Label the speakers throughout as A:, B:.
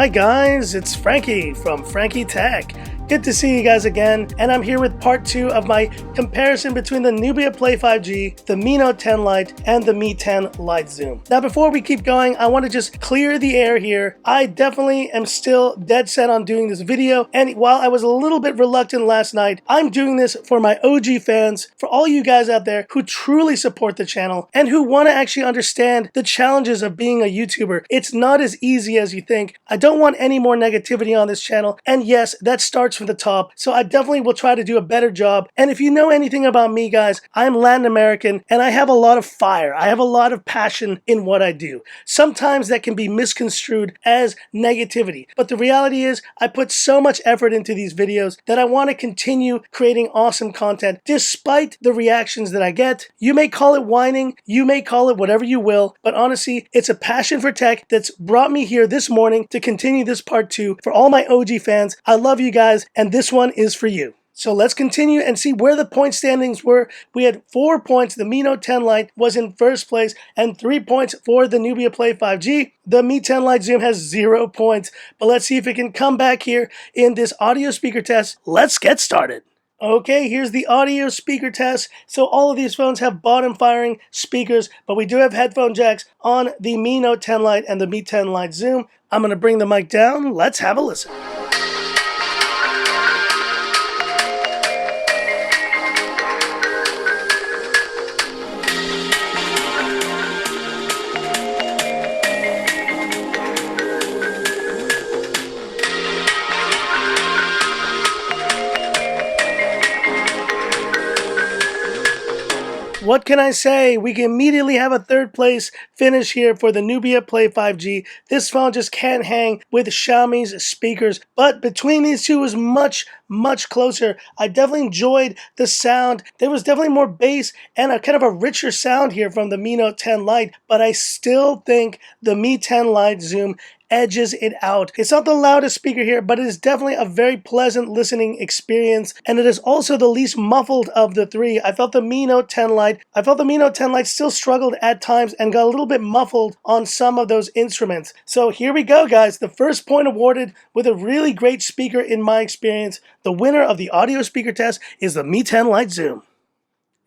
A: Hi guys, it's Frankie from Frankie Tech. Good to see you guys again, and I'm here with part 2 of my comparison between the Nubia Play 5G, the Mi Note 10 Lite, and the Mi 10 Lite Zoom. Now before we keep going, I want to just clear the air here. I definitely am still dead set on doing this video, and while I was a little bit reluctant last night, I'm doing this for my OG fans, for all you guys out there who truly support the channel, and who want to actually understand the challenges of being a YouTuber. It's not as easy as you think. I don't want any more negativity on this channel, and yes, that starts from the top, so I definitely will try to do a better job. And if you know anything about me, guys, I'm Latin American and I have a lot of fire. I have a lot of passion in what I do. Sometimes that can be misconstrued as negativity, but the reality is I put so much effort into these videos that I want to continue creating awesome content despite the reactions that I get. You may call it whining, you may call it whatever you will, but honestly, it's a passion for tech that's brought me here this morning to continue this part 2 for all my OG fans. I love you guys, and this one is for you. So let's continue and see where the point standings were. We had 4 points. The Mi Note 10 Lite was in first place, and 3 points for the Nubia Play 5G. The Mi 10 Lite Zoom has 0 points, but let's see if it can come back here in this audio speaker test. Let's get started. Okay, here's the audio speaker test. So all of these phones have bottom firing speakers, but we do have headphone jacks on the Mi Note 10 Lite and the Mi 10 Lite Zoom. I'm going to bring the mic down. Let's have a listen. What can I say? We can immediately have a third place finish here for the Nubia Play 5G. This phone just can't hang with Xiaomi's speakers, but between these two was much closer. I definitely enjoyed the sound. There was definitely more bass and a kind of a richer sound here from the Mi Note 10 Lite, but I still think the Mi 10 Lite Zoom edges it out. It's not the loudest speaker here, but it is definitely a very pleasant listening experience, and it is also the least muffled of the three. I felt the Mi Note 10 Lite still struggled at times and got a little bit muffled on some of those instruments. So here we go, guys. The first point awarded with a really great speaker in my experience. The winner of the audio speaker test is the Mi 10 Lite Zoom.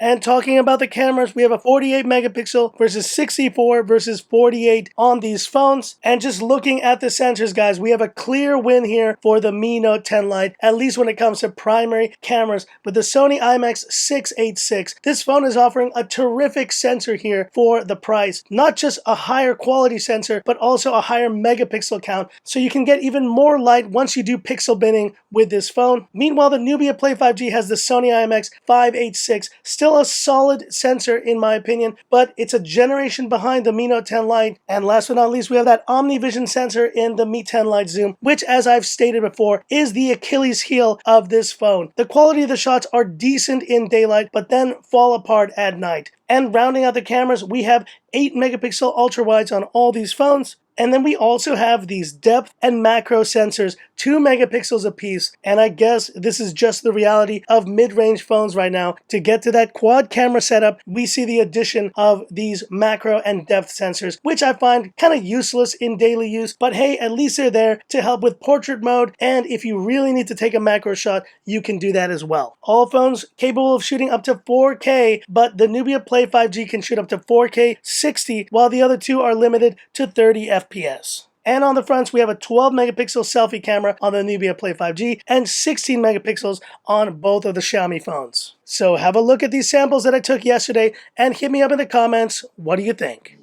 A: And talking about the cameras, we have a 48 megapixel versus 64 versus 48 on these phones. And just looking at the sensors, guys, we have a clear win here for the Mi Note 10 Lite, at least when it comes to primary cameras. With the Sony IMX686, this phone is offering a terrific sensor here for the price. Not just a higher quality sensor, but also a higher megapixel count. So you can get even more light once you do pixel binning with this phone. Meanwhile, the Nubia Play 5G has the Sony IMX586, still a solid sensor in my opinion, but it's a generation behind the Mi Note 10 Lite. And last but not least, we have that OmniVision sensor in the Mi 10 Lite Zoom, which, as I've stated before, is the Achilles heel of this phone. The quality of the shots are decent in daylight, but then fall apart at night. And rounding out the cameras, we have 8 megapixel ultra wides on all these phones. And then we also have these depth and macro sensors, 2 megapixels apiece. And I guess this is just the reality of mid-range phones right now. To get to that quad camera setup, we see the addition of these macro and depth sensors, which I find kind of useless in daily use. But hey, at least they're there to help with portrait mode. And if you really need to take a macro shot, you can do that as well. All phones capable of shooting up to 4K, but the Nubia Play 5G can shoot up to 4K 60, while the other two are limited to 30 FPS. And on the fronts, we have a 12 megapixel selfie camera on the Nubia Play 5G and 16 megapixels on both of the Xiaomi phones. So have a look at these samples that I took yesterday and hit me up in the comments. What do you think?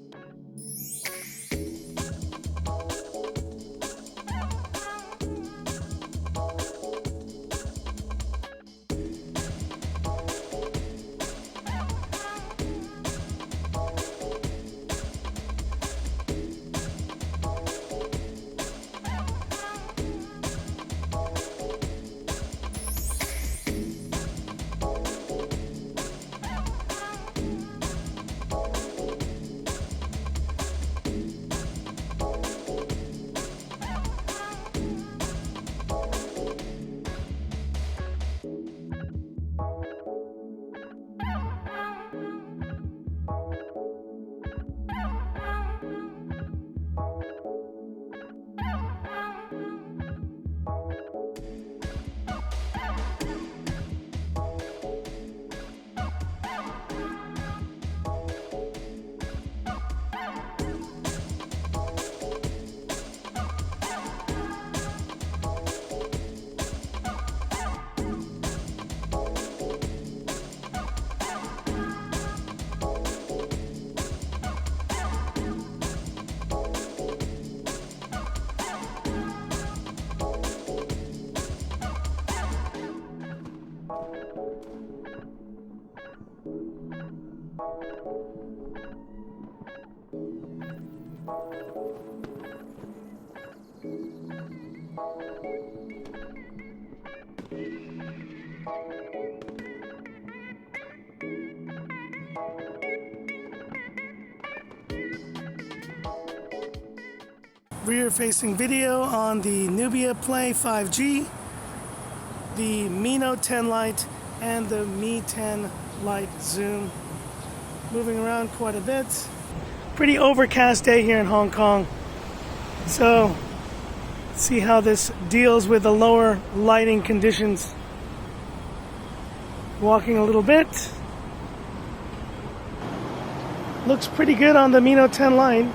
A: Rear-facing video on the Nubia Play 5G, the Mi Note 10 Lite, and the Mi 10 Lite Zoom. Moving around quite a bit. Pretty overcast day here in Hong Kong. So, see how this deals with the lower lighting conditions. Walking a little bit. Looks pretty good on the Mi Note 10 Lite.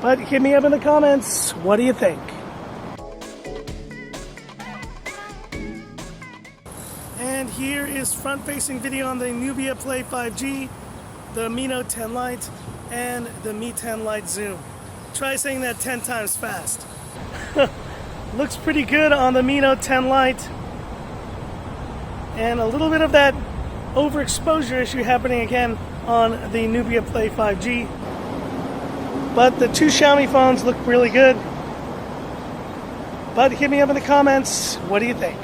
A: But hit me up in the comments. What do you think? And here is front-facing video on the Nubia Play 5G, the Mi Note 10 Lite, and the Mi 10 Lite Zoom. Try saying that 10 times fast. Looks pretty good on the Mi Note 10 Lite. And a little bit of that overexposure issue happening again on the Nubia Play 5G. But the two Xiaomi phones look really good. But hit me up in the comments. What do you think?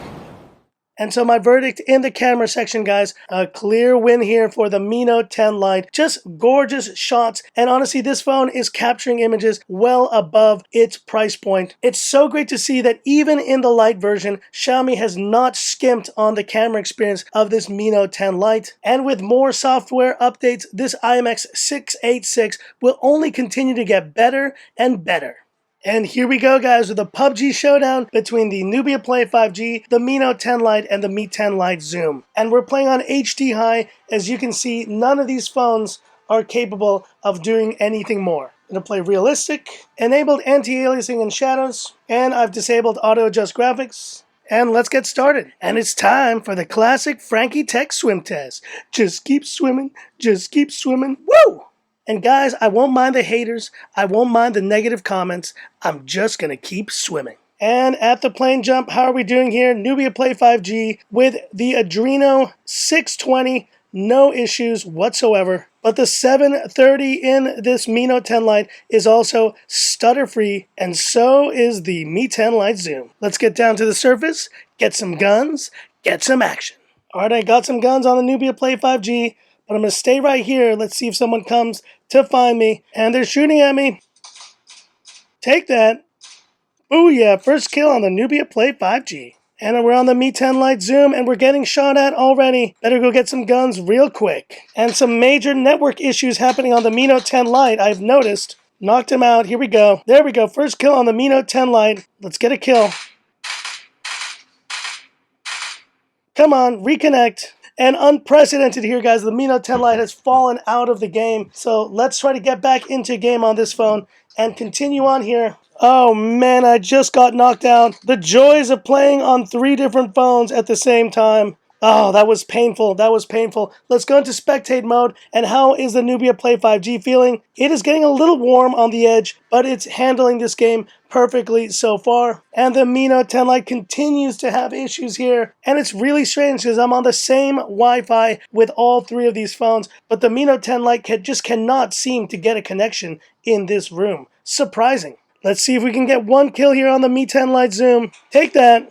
A: And so my verdict in the camera section, guys, a clear win here for the Mi Note 10 Lite. Just gorgeous shots. And honestly, this phone is capturing images well above its price point. It's so great to see that even in the Lite version, Xiaomi has not skimped on the camera experience of this Mi Note 10 Lite. And with more software updates, this IMX 686 will only continue to get better and better. And here we go, guys, with a PUBG showdown between the Nubia Play 5G, the Mi Note 10 Lite, and the Mi 10 Lite Zoom. And we're playing on HD high. As you can see, none of these phones are capable of doing anything more. I'm going to play realistic, enabled anti-aliasing and shadows, and I've disabled auto adjust graphics. And let's get started. And it's time for the classic Frankie Tech swim test. Just keep swimming, just keep swimming. Woo! And guys, I won't mind the haters, I won't mind the negative comments, I'm just gonna keep swimming. And at the plane jump, how are we doing here? Nubia Play 5G with the Adreno 620, no issues whatsoever. But the 730 in this Mi Note 10 Lite is also stutter-free, and so is the Mi 10 Lite Zoom. Let's get down to the surface, get some guns, get some action. Alright, I got some guns on the Nubia Play 5G. But I'm going to stay right here. Let's see if someone comes to find me. And they're shooting at me. Take that. Booyah. First kill on the Nubia Play 5G. And we're on the Mi 10 Lite Zoom and we're getting shot at already. Better go get some guns real quick. And some major network issues happening on the Mi Note 10 Lite, I've noticed. Knocked him out. Here we go. There we go. First kill on the Mi Note 10 Lite. Let's get a kill. Come on. Reconnect. And unprecedented here, guys, the Mi Note 10 Lite has fallen out of the game. So let's try to get back into game on this phone and continue on here. Oh man, I just got knocked out. The joys of playing on 3 different phones at the same time. Oh, that was painful. That was painful. Let's go into spectate mode. And how is the Nubia Play 5G feeling? It is getting a little warm on the edge, but it's handling this game perfectly so far. And the Mi Note 10 Lite continues to have issues here. And it's really strange because I'm on the same Wi-Fi with all 3 of these phones, but the Mi Note 10 Lite just cannot seem to get a connection in this room. Surprising. Let's see if we can get 1 kill here on the Mi 10 Lite Zoom. Take that.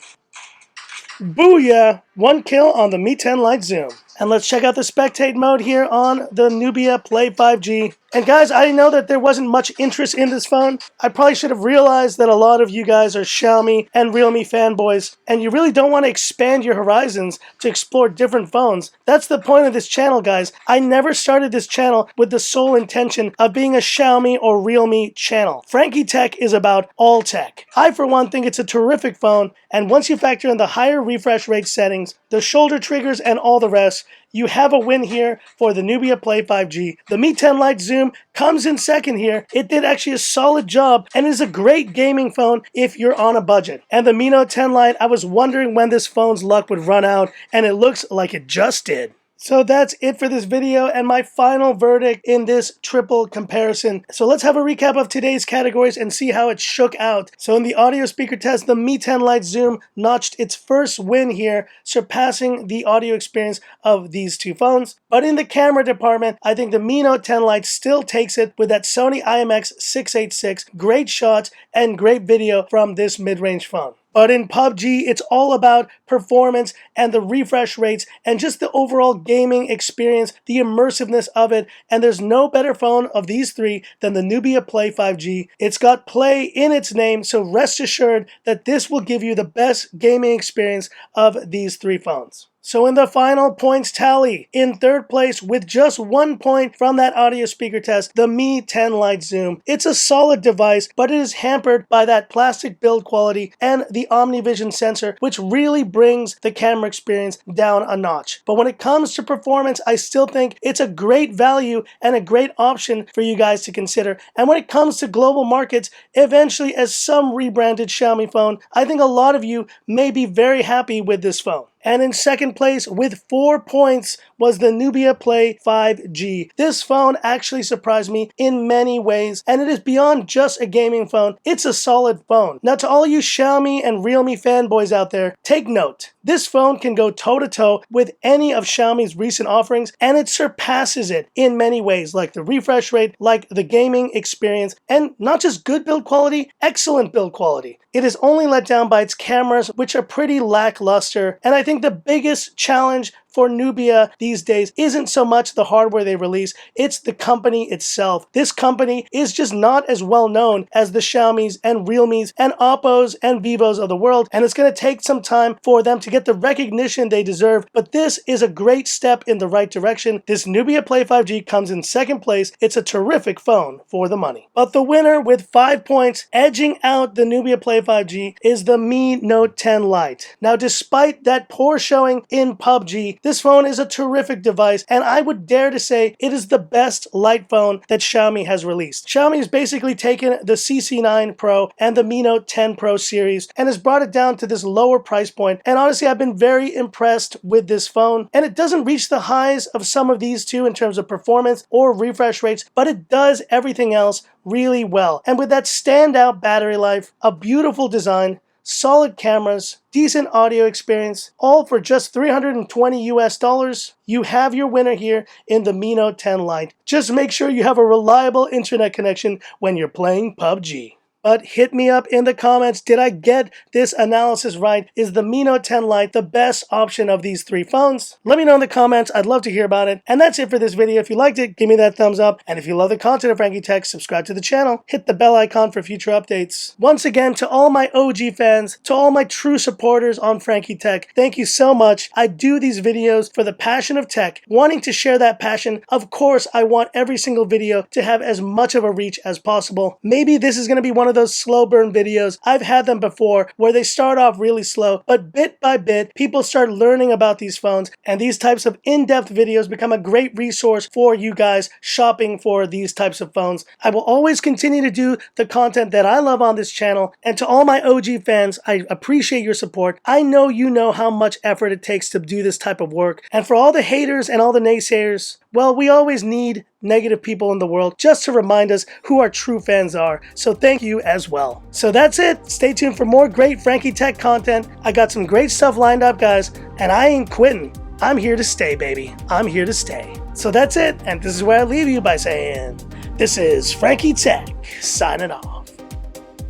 A: Booyah! 1 kill on the Mi 10 Lite Zoom. And let's check out the spectate mode here on the Nubia Play 5G. And guys, I know that there wasn't much interest in this phone. I probably should have realized that a lot of you guys are Xiaomi and Realme fanboys, and you really don't want to expand your horizons to explore different phones. That's the point of this channel, guys. I never started this channel with the sole intention of being a Xiaomi or Realme channel. Frankie Tech is about all tech. I, for one, think it's a terrific phone, and once you factor in the higher refresh rate settings, the shoulder triggers, and all the rest, you have a win here for the Nubia Play 5G. The Mi 10 Lite Zoom comes in second here. It did actually a solid job and is a great gaming phone if you're on a budget. And the Mi Note 10 Lite, I was wondering when this phone's luck would run out, and it looks like it just did. So that's it for this video and my final verdict in this triple comparison. So let's have a recap of today's categories and see how it shook out. So in the audio speaker test, the Mi 10 Lite Zoom notched its first win here, surpassing the audio experience of these two phones. But in the camera department, I think the Mi Note 10 Lite still takes it with that Sony IMX686, great shots and great video from this mid-range phone. But in PUBG, it's all about performance and the refresh rates and just the overall gaming experience, the immersiveness of it. And there's no better phone of these three than the Nubia Play 5G. It's got Play in its name, so rest assured that this will give you the best gaming experience of these three phones. So in the final points tally, in third place with just 1 point from that audio speaker test, the Mi 10 Lite Zoom. It's a solid device, but it is hampered by that plastic build quality and the OmniVision sensor, which really brings the camera experience down a notch. But when it comes to performance, I still think it's a great value and a great option for you guys to consider. And when it comes to global markets, eventually as some rebranded Xiaomi phone, I think a lot of you may be very happy with this phone. And in second place with 4 points was the Nubia Play 5G. This phone actually surprised me in many ways, and it is beyond just a gaming phone. It's a solid phone. Now to all you Xiaomi and Realme fanboys out there, take note. This phone can go toe-to-toe with any of Xiaomi's recent offerings, and it surpasses it in many ways, like the refresh rate, like the gaming experience, and not just good build quality, excellent build quality. It is only let down by its cameras, which are pretty lackluster, and I think the biggest challenge for Nubia these days isn't so much the hardware they release, it's the company itself. This company is just not as well known as the Xiaomis and Realmes and Oppos and Vivos of the world, and it's going to take some time for them to get the recognition they deserve, but this is a great step in the right direction. This Nubia Play 5G comes in second place. It's a terrific phone for the money. But the winner with 5 points, edging out the Nubia Play 5G, is the Mi Note 10 Lite. Now, despite that poor showing in PUBG, this phone is a terrific device, and I would dare to say it is the best light phone that Xiaomi has released. Xiaomi has basically taken the CC9 Pro and the Mi Note 10 Pro series and has brought it down to this lower price point, and honestly I've been very impressed with this phone, and it doesn't reach the highs of some of these two in terms of performance or refresh rates, but it does everything else really well. And with that standout battery life, a beautiful design, solid cameras, decent audio experience, all for just $320 US, you have your winner here in the Mi Note 10 Lite. Just make sure you have a reliable internet connection when you're playing PUBG. But hit me up in the comments, did I get this analysis right? Is the Mi Note 10 Lite the best option of these three phones? Let me know in the comments, I'd love to hear about it. And that's it for this video. If you liked it, give me that thumbs up. And if you love the content of Frankie Tech, subscribe to the channel, hit the bell icon for future updates. Once again, to all my OG fans, to all my true supporters on Frankie Tech, thank you so much. I do these videos for the passion of tech, wanting to share that passion. Of course, I want every single video to have as much of a reach as possible. Maybe this is going to be one of those slow burn videos. I've had them before where they start off really slow, but bit by bit, people start learning about these phones, and these types of in-depth videos become a great resource for you guys shopping for these types of phones. I will always continue to do the content that I love on this channel, and to all my OG fans, I appreciate your support. I know you know how much effort it takes to do this type of work, and for all the haters and all the naysayers, well, we always need negative people in the world just to remind us who our true fans are. So thank you as well. So that's it. Stay tuned for more great Frankie Tech content. I got some great stuff lined up, guys, and I ain't quitting. I'm here to stay, baby. I'm here to stay. So that's it, and this is where I leave you by saying, this is Frankie Tech signing off.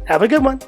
A: Have a good one.